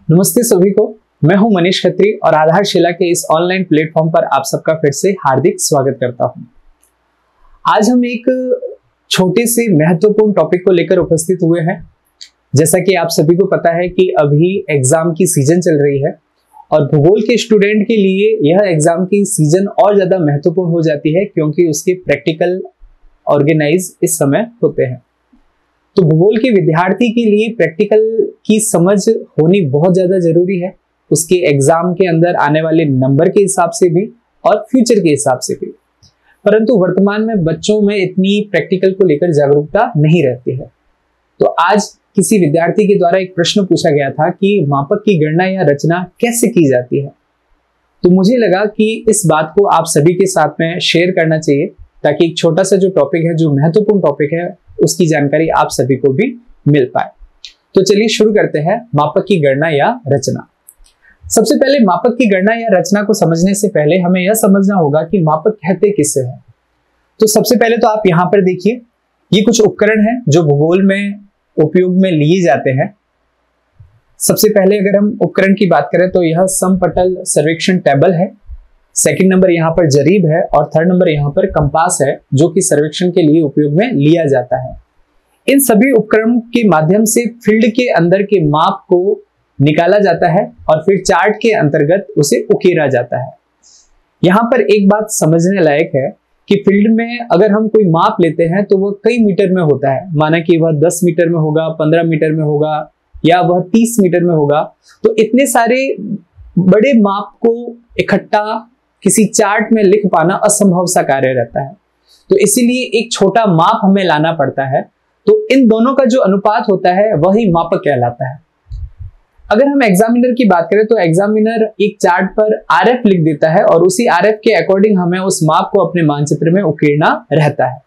नमस्ते सभी को, मैं हूं मनीष खत्री और आधारशिला के इस ऑनलाइन प्लेटफॉर्म पर आप सबका फिर से हार्दिक स्वागत करता हूं। आज हम एक छोटे से महत्वपूर्ण टॉपिक को लेकर उपस्थित हुए हैं। जैसा कि आप सभी को पता है कि अभी एग्जाम की सीजन चल रही है और भूगोल के स्टूडेंट के लिए यह एग्जाम की सीजन और ज्यादा महत्वपूर्ण हो जाती है क्योंकि उसके प्रैक्टिकल ऑर्गेनाइज इस समय होते हैं। तो भूगोल के विद्यार्थी के लिए प्रैक्टिकल की समझ होनी बहुत ज्यादा जरूरी है, उसके एग्जाम के अंदर आने वाले नंबर के हिसाब से भी और फ्यूचर के हिसाब से भी। परंतु वर्तमान में बच्चों में इतनी प्रैक्टिकल को लेकर जागरूकता नहीं रहती है। तो आज किसी विद्यार्थी के द्वारा एक प्रश्न पूछा गया था कि मापक की गणना या रचना कैसे की जाती है। तो मुझे लगा कि इस बात को आप सभी के साथ में शेयर करना चाहिए ताकि एक छोटा सा जो टॉपिक है, जो महत्वपूर्ण टॉपिक है, उसकी जानकारी आप सभी को भी मिल पाए। तो चलिए शुरू करते हैं मापक की गणना या रचना। सबसे पहले मापक की गणना या रचना को समझने से पहले हमें यह समझना होगा कि मापक कहते किससे हैं। तो सबसे पहले तो आप यहाँ पर देखिए, ये कुछ उपकरण हैं जो भूगोल में उपयोग में लिए जाते हैं। सबसे पहले अगर हम उपकरण की बात करें तो यह समपटल सर्वेक्षण टेबल है, सेकंड नंबर यहाँ पर जरीब है और थर्ड नंबर यहाँ पर कंपास है जो कि सर्वेक्षण के लिए उपयोग में लिया जाता है। इन सभी उपकरणों के माध्यम से फील्ड के अंदर के माप को निकाला जाता है और फिर चार्ट के अंतर्गत उसे उकेरा जाता है। यहाँ पर एक बात समझने लायक है कि फील्ड में अगर हम कोई माप लेते हैं तो वह कई मीटर में होता है, माना कि वह 10 मीटर में होगा, 15 मीटर में होगा या वह 30 मीटर में होगा। तो इतने सारे बड़े माप को इकट्ठा किसी चार्ट में लिख पाना असंभव सा कार्य रहता है। तो इसीलिए एक छोटा माप हमें लाना पड़ता है। तो इन दोनों का जो अनुपात होता है वही मापक कहलाता है। अगर हम एग्जामिनर की बात करें तो एग्जामिनर एक चार्ट पर आरएफ लिख देता है और उसी आरएफ के अकॉर्डिंग हमें उस माप को अपने मानचित्र में उकेरना रहता है।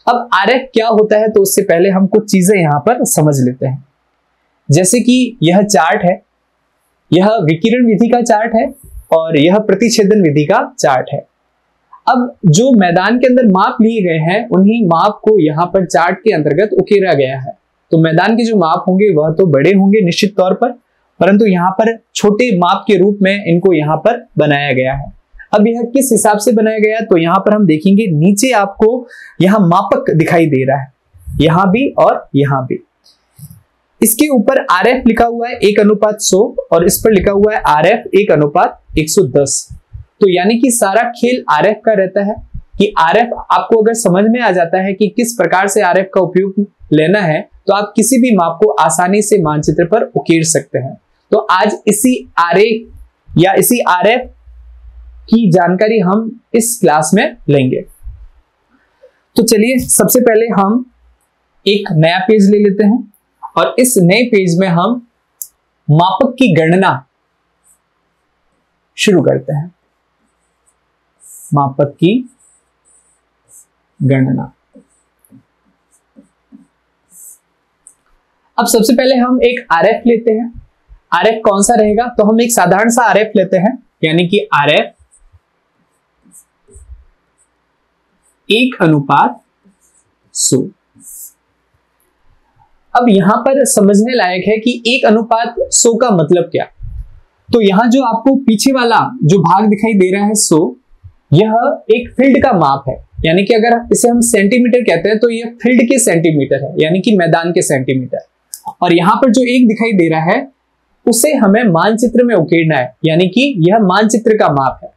अब आरएफ क्या होता है तो उससे पहले हम कुछ चीजें यहाँ पर समझ लेते हैं। जैसे कि यह चार्ट है, यह विकिरण विधि का चार्ट है और यह प्रतिच्छेदन विधि का चार्ट है। अब जो मैदान के अंदर माप लिए गए हैं उन्हीं माप को यहाँ पर चार्ट के अंतर्गत उकेरा गया है। तो मैदान के जो माप होंगे वह तो बड़े होंगे निश्चित तौर पर, परंतु यहाँ पर छोटे माप के रूप में इनको यहाँ पर बनाया गया है। अब यह किस हिसाब से बनाया गया है तो यहाँ पर हम देखेंगे, नीचे आपको यहाँ मापक दिखाई दे रहा है, यहाँ भी और यहाँ भी। इसके ऊपर आरएफ लिखा हुआ है 1:100 और इस पर लिखा हुआ है आरएफ 1:110। तो यानी कि सारा खेल आरएफ का रहता है कि आरएफ आपको अगर समझ में आ जाता है कि किस प्रकार से आरएफ का उपयोग लेना है तो आप किसी भी माप को आसानी से मानचित्र पर उकेर सकते हैं। तो आज इसी आरेख या इसी आरएफ की जानकारी हम इस क्लास में लेंगे। तो चलिए सबसे पहले हम एक नया पेज ले लेते हैं और इस नए पेज में हम मापक की गणना शुरू करते हैं। मापक की गणना। अब सबसे पहले हम एक आरएफ लेते हैं। आरएफ कौन सा रहेगा तो हम एक साधारण सा आरएफ लेते हैं, यानी कि आरएफ 1:100। अब यहां पर समझने लायक है कि 1:100 का मतलब क्या। तो यहां जो आपको पीछे वाला जो भाग दिखाई दे रहा है 100, यह एक फील्ड का माप है। यानी कि अगर इसे हम सेंटीमीटर कहते हैं तो यह फील्ड के सेंटीमीटर है, यानी कि मैदान के सेंटीमीटर। और यहां पर जो एक दिखाई दे रहा है उसे हमें मानचित्र में उकेरना है, यानी कि यह मानचित्र का माप है।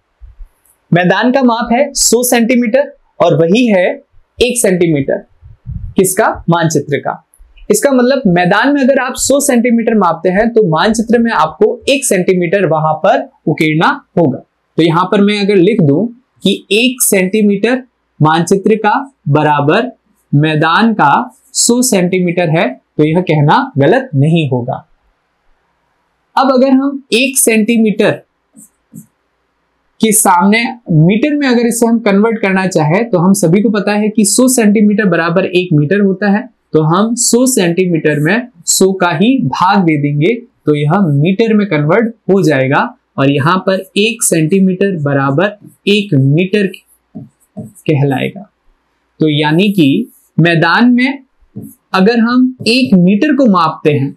मैदान का माप है 100 सेंटीमीटर और वही है 1 सेंटीमीटर किसका, मानचित्र का। इसका मतलब मैदान में अगर आप 100 सेंटीमीटर मापते हैं तो मानचित्र में आपको 1 सेंटीमीटर वहां पर उकेरना होगा। तो यहां पर मैं अगर लिख दूं कि 1 सेंटीमीटर मानचित्र का बराबर मैदान का 100 सेंटीमीटर है तो यह कहना गलत नहीं होगा। अब अगर हम 1 सेंटीमीटर के सामने मीटर में अगर इसे हम कन्वर्ट करना चाहे तो हम सभी को पता है कि 100 सेंटीमीटर बराबर 1 मीटर होता है। तो हम 100 सेंटीमीटर में 100 का ही भाग दे देंगे तो यह मीटर में कन्वर्ट हो जाएगा और यहां पर 1 सेंटीमीटर बराबर 1 मीटर कहलाएगा। तो यानी कि मैदान में अगर हम 1 मीटर को मापते हैं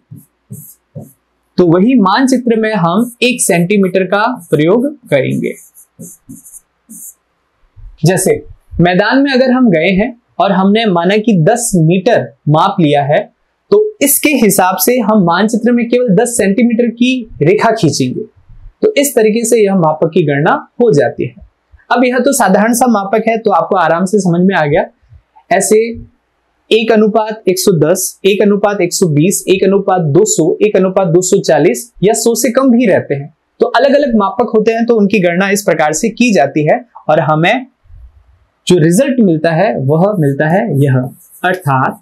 तो वही मानचित्र में हम 1 सेंटीमीटर का प्रयोग करेंगे। जैसे मैदान में अगर हम गए हैं और हमने माना कि 10 मीटर माप लिया है, तो इसके हिसाब से हम मानचित्र में केवल 10 सेंटीमीटर की रेखा खींचेंगे। तो इस तरीके से यह मापक की गणना हो जाती है। अब यह तो साधारण सा मापक है, तो आपको आराम से समझ में आ गया। ऐसे 1:110, 1:120, 1:200, 1:240 या 100 से कम भी रहते हैं। तो अलग अलग मापक होते हैं, तो उनकी गणना इस प्रकार से की जाती है और हमें जो रिजल्ट मिलता है वह मिलता है यह, अर्थात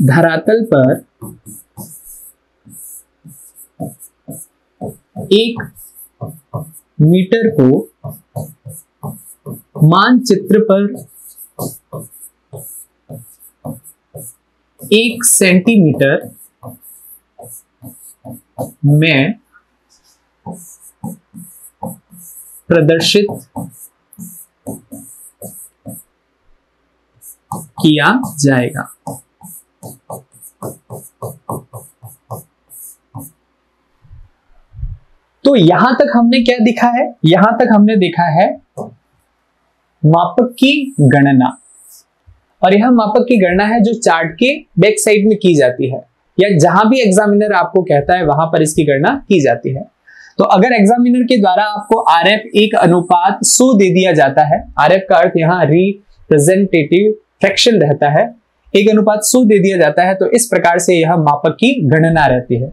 धरातल पर 1 मीटर को मानचित्र पर 1 सेंटीमीटर में प्रदर्शित किया जाएगा। तो यहां तक हमने क्या देखा है? यहां तक हमने देखा है मापक की गणना, और यह मापक की गणना है जो चार्ट के बैक साइड में की जाती है, या जहां भी एग्जामिनर आपको कहता है वहां पर इसकी गणना की जाती है। तो अगर एग्जामिनर के द्वारा आपको RF 1:100 दे दिया जाता है, RF का अर्थ यहाँ रिप्रेजेंटेटिव फ्रैक्शन रहता है, 1:100 दे दिया जाता है, तो इस प्रकार से यह मापक की गणना रहती है।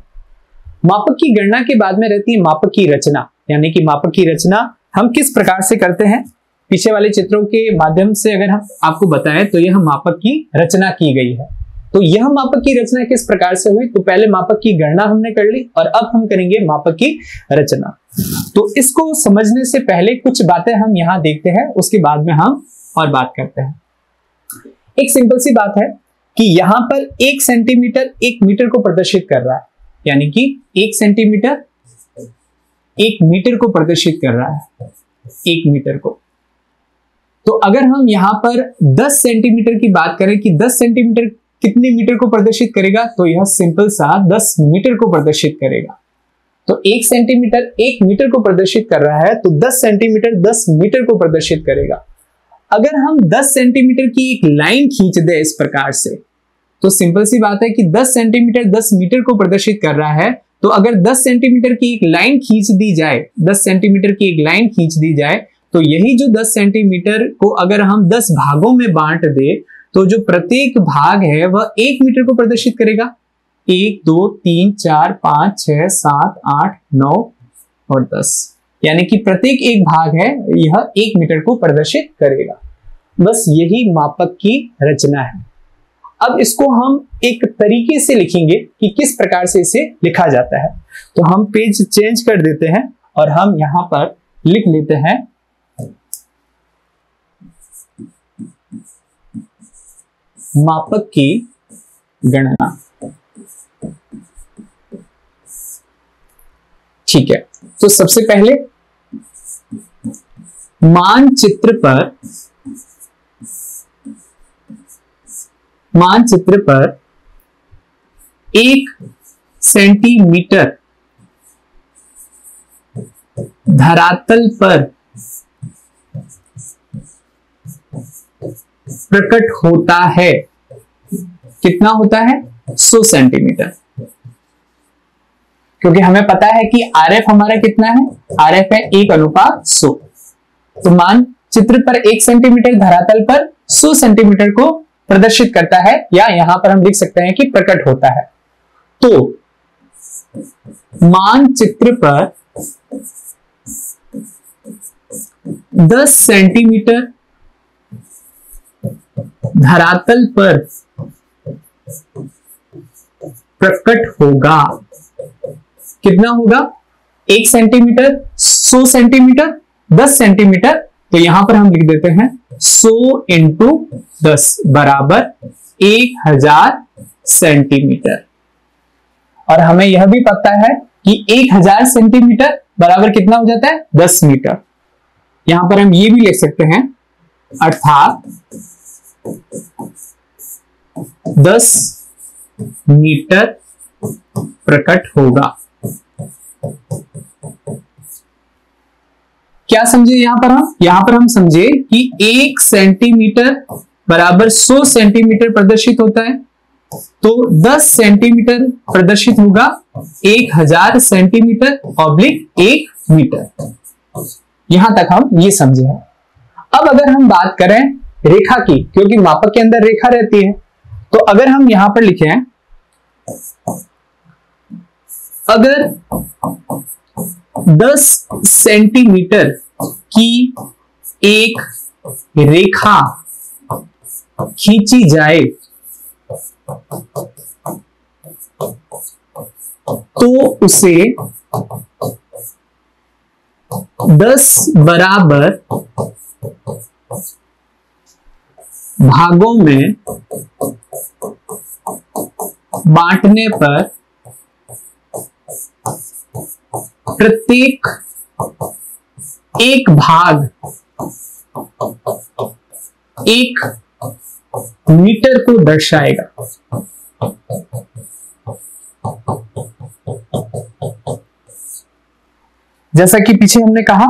मापक की गणना के बाद में रहती है मापक की रचना, यानी कि मापक की रचना हम किस प्रकार से करते हैं, पीछे वाले चित्रों के माध्यम से अगर हम आपको बताएं तो यह मापक की रचना की गई है। तो यह मापक की रचना किस प्रकार से हुई? तो पहले मापक की गणना हमने कर ली और अब हम करेंगे मापक की रचना। तो इसको समझने से पहले कुछ बातें हम यहाँ देखते हैं, उसके बाद में हम और बात करते हैं। एक सिंपल सी बात है कि यहाँ पर 1 सेंटीमीटर 1 मीटर को प्रदर्शित कर रहा है, यानी कि 1 सेंटीमीटर 1 मीटर को प्रदर्शित कर रहा है, 1 मीटर को। तो अगर हम यहाँ पर 10 सेंटीमीटर की बात करें कि 10 सेंटीमीटर कितने मीटर को प्रदर्शित करेगा, तो यह सिंपल सा 10 मीटर को प्रदर्शित करेगा। तो 1 सेंटीमीटर 1 मीटर को प्रदर्शित कर रहा है, तो 10 सेंटीमीटर 10 मीटर को प्रदर्शित करेगा। अगर हम 10 सेंटीमीटर की एक लाइन खींच दें इस प्रकार से, तो सिंपल सी बात है कि 10 सेंटीमीटर 10 मीटर को प्रदर्शित कर रहा है, तो अगर 10 सेंटीमीटर की एक लाइन खींच दी जाए, 10 सेंटीमीटर की एक लाइन खींच दी जाए, तो यही जो 10 सेंटीमीटर को अगर हम 10 भागों में बांट दे, तो जो प्रत्येक भाग है वह 1 मीटर को प्रदर्शित करेगा। 1 2 3 4 5 6 7 8 9 और 10, यानी कि प्रत्येक एक भाग है यह 1 मीटर को प्रदर्शित करेगा। बस यही मापक की रचना है। अब इसको हम एक तरीके से लिखेंगे कि किस प्रकार से इसे लिखा जाता है। तो हम पेज चेंज कर देते हैं और हम यहां पर लिख लेते हैं मापक की गणना। ठीक है, तो सबसे पहले मानचित्र पर 1 सेंटीमीटर धरातल पर प्रकट होता है। कितना होता है? 100 सेंटीमीटर। क्योंकि हमें पता है कि RF हमारा कितना है? RF है 1:100। तो मानचित्र पर 1 सेंटीमीटर धरातल पर 100 सेंटीमीटर को प्रदर्शित करता है, या यहां पर हम लिख सकते हैं कि प्रकट होता है। तो मानचित्र पर 10 सेंटीमीटर धरातल पर प्रकट होगा। कितना होगा? 1 सेंटीमीटर 100 सेंटीमीटर 10 सेंटीमीटर। तो यहां पर हम लिख देते हैं 100 इंटू 10 बराबर 1000 सेंटीमीटर। और हमें यह भी पता है कि 1000 सेंटीमीटर बराबर कितना हो जाता है? 10 मीटर। यहां पर हम ये भी लिख सकते हैं, अर्थात 10 मीटर प्रकट होगा। क्या समझे यहां पर हम समझे कि 1 सेंटीमीटर बराबर 100 सेंटीमीटर प्रदर्शित होता है, तो 10 सेंटीमीटर प्रदर्शित होगा 1000 सेंटीमीटर ऑब्लिक 1 मीटर। यहां तक हम ये समझे हैं। अब अगर हम बात करें रेखा की, क्योंकि मापक के अंदर रेखा रहती है, तो अगर हम यहां पर लिखें, अगर 10 सेंटीमीटर की एक रेखा खींची जाए तो उसे 10 बराबर भागों में बांटने पर प्रत्येक एक भाग 1 मीटर को दर्शाएगा। जैसा कि पीछे हमने कहा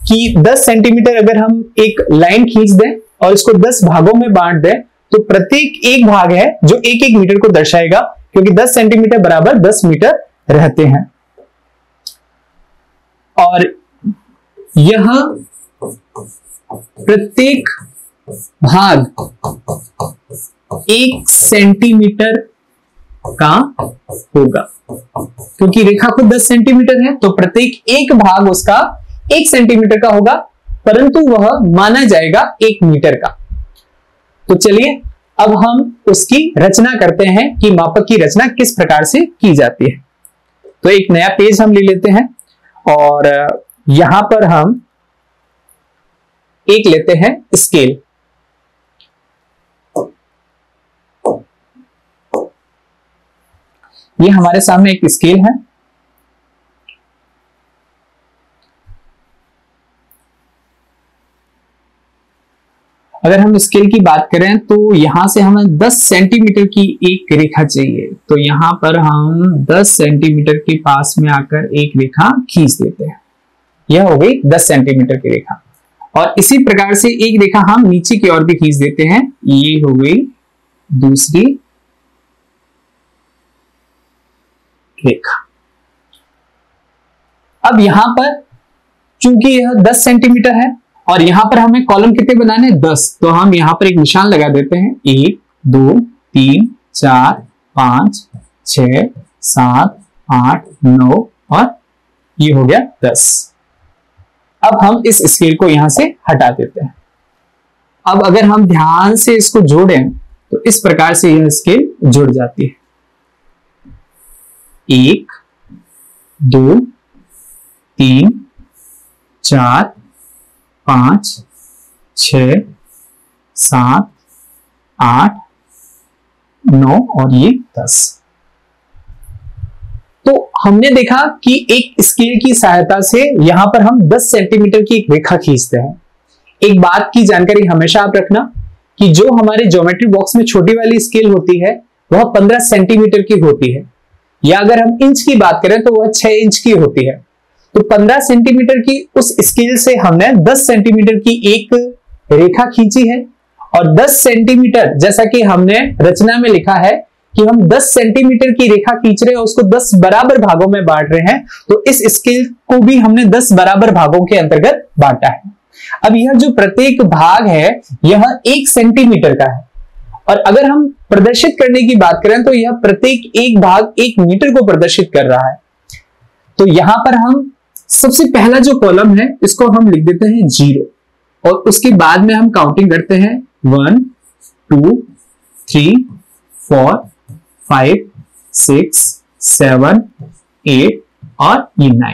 कि 10 सेंटीमीटर अगर हम एक लाइन खींच दें और इसको 10 भागों में बांट दें, तो प्रत्येक एक भाग है जो 1-1 मीटर को दर्शाएगा, क्योंकि 10 सेंटीमीटर बराबर 10 मीटर रहते हैं। और यह प्रत्येक भाग 1 सेंटीमीटर का होगा, क्योंकि रेखा खुद 10 सेंटीमीटर है, तो प्रत्येक एक भाग उसका 1 सेंटीमीटर का होगा, परंतु वह माना जाएगा 1 मीटर का। तो चलिए अब हम उसकी रचना करते हैं कि मापक की रचना किस प्रकार से की जाती है। तो एक नया पेज हम ले लेते हैं और यहां पर हम एक लेते हैं स्केल। ये हमारे सामने एक स्केल है। अगर हम स्केल की बात करें तो यहां से हमें 10 सेंटीमीटर की एक रेखा चाहिए, तो यहां पर हम 10 सेंटीमीटर के पास में आकर एक रेखा खींच देते हैं। यह हो गई 10 सेंटीमीटर की रेखा। और इसी प्रकार से एक रेखा हम नीचे की ओर भी खींच देते हैं। ये हो गई दूसरी रेखा। अब यहां पर चूंकि यह 10 सेंटीमीटर है और यहां पर हमें कॉलम कितने बनाने हैं, 10, तो हम यहां पर एक निशान लगा देते हैं। 1 2 3 4 5 6 7 8 9 और ये हो गया 10। अब हम इस स्केल को यहां से हटा देते हैं। अब अगर हम ध्यान से इसको जोड़ें तो इस प्रकार से यह स्केल जुड़ जाती है। 1 2 3 4 5 6 7 8 9 और ये 10। तो हमने देखा कि एक स्केल की सहायता से यहां पर हम 10 सेंटीमीटर की एक रेखा खींचते हैं। एक बात की जानकारी हमेशा आप रखना कि जो हमारे ज्योमेट्री बॉक्स में छोटी वाली स्केल होती है वह 15 सेंटीमीटर की होती है, या अगर हम इंच की बात करें तो वह 6 इंच की होती है। तो 15 सेंटीमीटर की उस स्केल से हमने 10 सेंटीमीटर की एक रेखा खींची है, और 10 सेंटीमीटर जैसा कि हमने रचना में लिखा है कि हम 10 सेंटीमीटर की रेखा खींच रहे हैं, उसको 10 बराबर भागों में बांट रहे हैं, तो इस स्केल को भी हमने 10 बराबर भागों के अंतर्गत बांटा है। अब यह जो प्रत्येक भाग है यह 1 सेंटीमीटर का है, और अगर हम प्रदर्शित करने की बात करें तो यह प्रत्येक एक भाग 1 मीटर को प्रदर्शित कर रहा है। तो यहां पर हम सबसे पहला जो कॉलम है इसको हम लिख देते हैं 0, और उसके बाद में हम काउंटिंग करते हैं 1 2 3 4 5 6 7 8 और ये 9।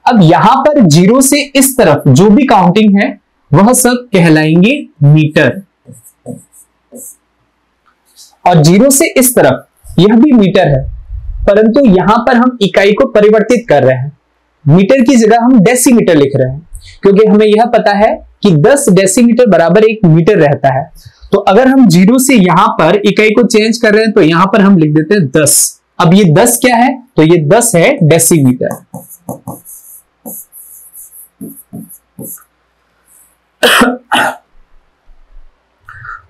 अब यहां पर 0 से इस तरफ जो भी काउंटिंग है वह सब कहलाएंगे मीटर, और 0 से इस तरफ यह भी मीटर है, परंतु यहां पर हम इकाई को परिवर्तित कर रहे हैं। मीटर की जगह हम डेसीमीटर लिख रहे हैं, क्योंकि हमें यह पता है कि 10 डेसीमीटर बराबर 1 मीटर रहता है। तो अगर हम 0 से यहां पर इकाई को चेंज कर रहे हैं तो यहां पर हम लिख देते हैं 10, अब ये 10 क्या है, तो ये 10 है डेसीमीटर।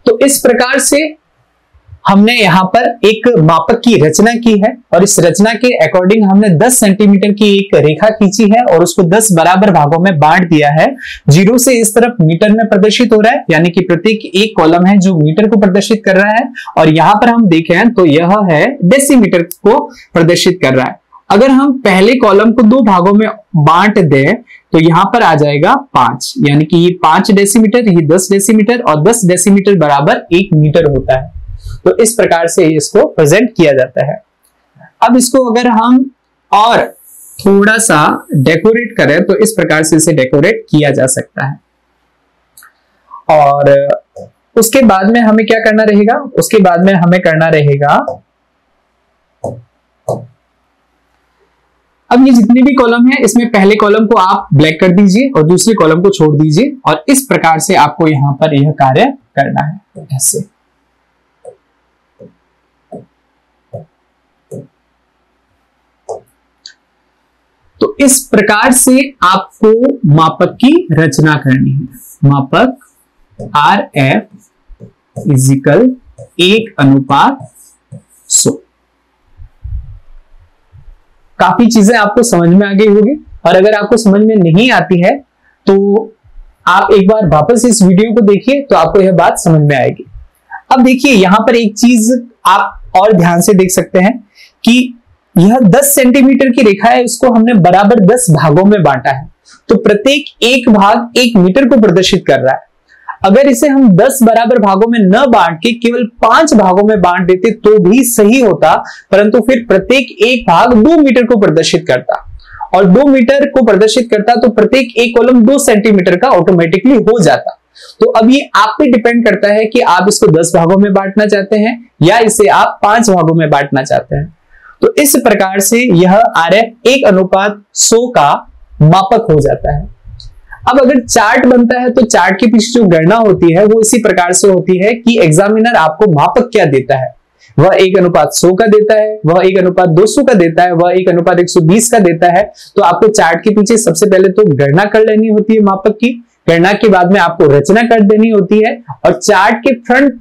तो इस प्रकार से हमने यहां पर एक मापक की रचना की है और इस रचना के अकॉर्डिंग हमने 10 सेंटीमीटर की एक रेखा खींची है और उसको 10 बराबर भागों में बांट दिया है। 0 से इस तरफ मीटर में प्रदर्शित हो रहा है, यानी कि प्रत्येक एक कॉलम है जो मीटर को प्रदर्शित कर रहा है, और यहां पर हम देखें तो यह है डेसीमीटर को प्रदर्शित कर रहा है। अगर हम पहले कॉलम को 2 भागों में बांट दें तो यहां पर आ जाएगा 5, यानी कि ये 5 डेसीमीटर, ये 10 डेसीमीटर, और 10 डेसीमीटर बराबर 1 मीटर होता है। तो इस प्रकार से इसको प्रेजेंट किया जाता है। अब इसको अगर हम और थोड़ा सा डेकोरेट करें तो इस प्रकार से इसे डेकोरेट किया जा सकता है। और उसके बाद में हमें क्या करना रहेगा, उसके बाद में हमें करना रहेगा, अब ये जितने भी कॉलम है इसमें पहले कॉलम को आप ब्लैक कर दीजिए और दूसरे कॉलम को छोड़ दीजिए, और इस प्रकार से आपको यहां पर यह कार्य करना है। ऐसे तो इस प्रकार से आपको मापक की रचना करनी है। मापक RF इजिकल 1:100। काफी चीजें आपको समझ में आ गई होगी, और अगर आपको समझ में नहीं आती है तो आप एक बार वापस इस वीडियो को देखिए तो आपको यह बात समझ में आएगी। अब देखिए यहां पर एक चीज आप और ध्यान से देख सकते हैं कि यह 10 सेंटीमीटर की रेखा है, इसको हमने बराबर 10 भागों में बांटा है, तो प्रत्येक एक भाग 1 मीटर को प्रदर्शित कर रहा है। अगर इसे हम 10 बराबर भागों में न बांट के केवल 5 भागों में बांट देते तो भी सही होता, परंतु फिर प्रत्येक एक भाग 2 मीटर को प्रदर्शित करता, और 2 मीटर को प्रदर्शित करता तो प्रत्येक एक कॉलम 2 सेंटीमीटर का ऑटोमेटिकली हो जाता। तो अब ये आप पे डिपेंड करता है कि आप इसको 10 भागों में बांटना चाहते हैं या इसे आप 5 भागों में बांटना चाहते हैं। तो इस प्रकार से यह RF 1:100 का मापक हो जाता है। अब अगर चार्ट बनता है तो चार्ट के पीछे जो गणना होती है वो इसी प्रकार से होती है कि एग्जामिनर आपको मापक क्या देता है, वह 1:100 का देता है, वह 1:200 का देता है, वह 1:120 का देता है। तो आपको चार्ट के पीछे सबसे पहले तो गणना कर लेनी होती है मापक की, गणना के बाद में आपको रचना कर देनी होती है, और चार्ट के फ्रंट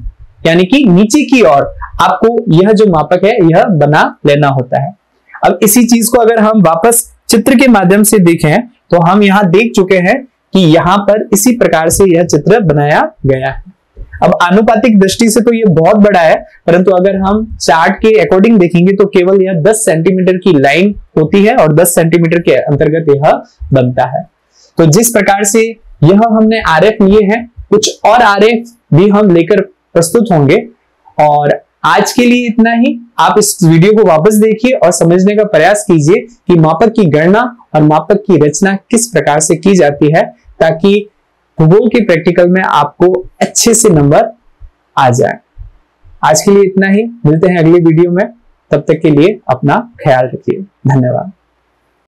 यानी कि नीचे की ओर आपको यह जो मापक है यह बना लेना होता है। अब इसी चीज को अगर हम वापस चित्र के माध्यम से देखें तो हम यहां देख चुके हैं कि यहां पर इसी प्रकार से यह चित्र बनाया गया है। अब आनुपातिक दृष्टि से तो यह बहुत बड़ा है, परंतु अगर हम चार्ट के अकॉर्डिंग देखेंगे तो केवल यह 10 सेंटीमीटर की लाइन होती है और 10 सेंटीमीटर के अंतर्गत यह बनता है। तो जिस प्रकार से यह हमने RF लिए हैं, कुछ और RF भी हम लेकर प्रस्तुत होंगे। और आज के लिए इतना ही। आप इस वीडियो को वापस देखिए और समझने का प्रयास कीजिए कि मापक की गणना और मापक की रचना किस प्रकार से की जाती है, ताकि भूगोल के प्रैक्टिकल में आपको अच्छे से नंबर आ जाए। आज के लिए इतना ही, मिलते हैं अगले वीडियो में, तब तक के लिए अपना ख्याल रखिए। धन्यवाद।